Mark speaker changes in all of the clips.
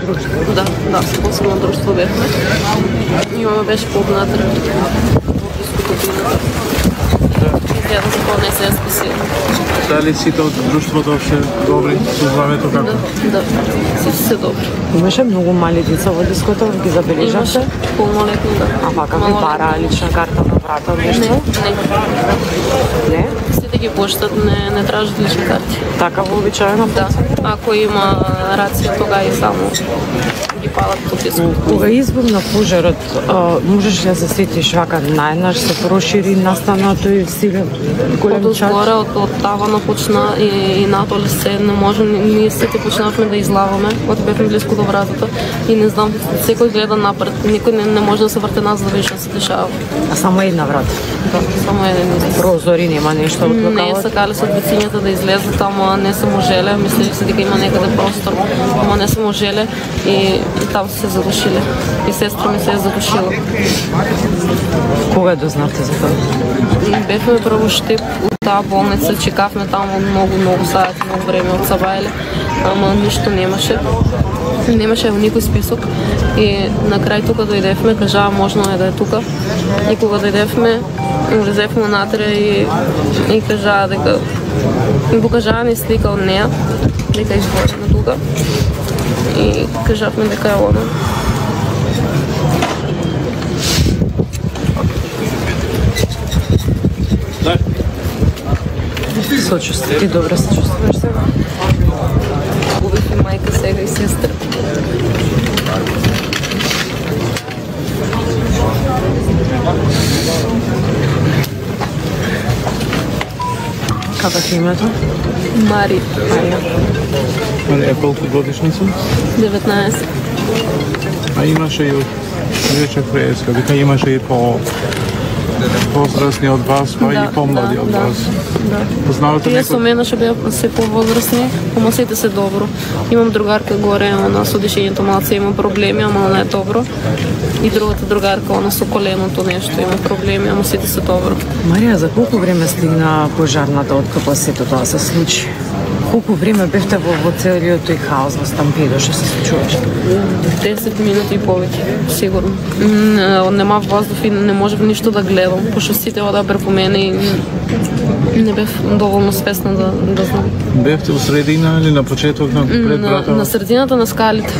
Speaker 1: друштво? Да, спортско друштво бевме. Имаме беше по-внатре. Изгледа за това не се е спасило.
Speaker 2: Дали сите од друштвото се добри со здравето како?
Speaker 1: Да, сите се добри.
Speaker 3: Имаше многу мали деца во дискотека, ги забележавте?
Speaker 1: Имаше полнолетни, да.
Speaker 3: А пака ви бараа лична карта на врата, нешто? Не?
Speaker 1: Сите ги поштат, не тражат лични карти.
Speaker 3: Така вообичаено?
Speaker 1: Да. Ако има рација, тога и само ги палат по дискотека.
Speaker 3: Кога избухна пожарот, можеш ли да се сетиш вака најнаш се прошири настаното и стига голем чат?
Speaker 1: Одгоре, од тавана почна и надоле се не можем, ние сите почнавме да излаваме, кога бевме близко до вратата и не знам, секој гледа напред, никој не може да се врте назад да види што се дешава.
Speaker 3: А само една врата?
Speaker 1: Да, само еден излез.
Speaker 3: Прозори нема нешто од локалот?
Speaker 1: Не сакале се од вецињата да излезат, ама не се можеле, мислели се дека има некаде простор, ама не се можеле и там се задушиле. И сестра ми се е задушила.
Speaker 3: Кога дознавте за тоа?
Speaker 1: Бевме прво штип од таа болница, чекавме таму многу сати, многу време од Сабајле, ама ништо немаше. Немаше во никој список и на крај тука дојдевме, кажаа можно е да е тука. И кога дојдевме, влезевме натре и кажаа дека ми покажаа ни слика од неа, дека изгорена тука. И кажавме дека е она.
Speaker 3: Сочувствие. Ти добре се чувствуваш сега?
Speaker 1: Губих и мајка сега и сестра.
Speaker 3: Како ти името?
Speaker 1: Мари.
Speaker 2: Марија, колку годишни си?
Speaker 1: 19.
Speaker 2: А имаше и рече преска, дека имаше и возрастни од вас, па и помлади од вас. Познавате
Speaker 1: Тие со мене што беа се повозрастни, ама сите се добро. Имам другарка горе, она со дишењето малце има проблеми, ама она е добро. И другата другарка, она со коленото нешто има проблеми, ама сите се добро.
Speaker 3: Марија, за колку време стигна пожарната откако сето тоа се случи? Колку време бевте во целиот тој хаос во стампедо што се случуваше?
Speaker 1: 10 минути и повеќе, сигурно. Нема воздух и не можев ништо да гледам, пошто сите ода преку мене и не бев доволно свесна да знам.
Speaker 2: Бевте у средина или на почеток на пред врата?
Speaker 1: На средината на скалите.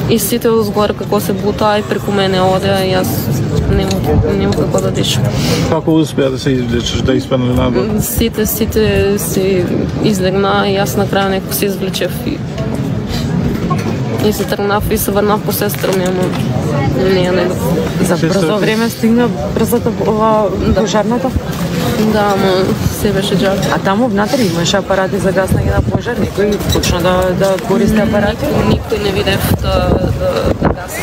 Speaker 1: И сите одзгоре како се бутаа и преку мене одеа и јас нема како да дишам.
Speaker 2: Како успеа да се извлечеш, да испадне надвор?
Speaker 1: Сите се излегна и јас на крај некако се извлечев и се тргнав и се врнав по сестра ми, ама не ја
Speaker 3: За брзо време стигна брзата пожарната?
Speaker 1: Да, ама се беше џабе.
Speaker 3: А таму внатре имаше апарати за гаснење на пожар? Некој почна да користи апарати?
Speaker 1: Никој не видев да гаси.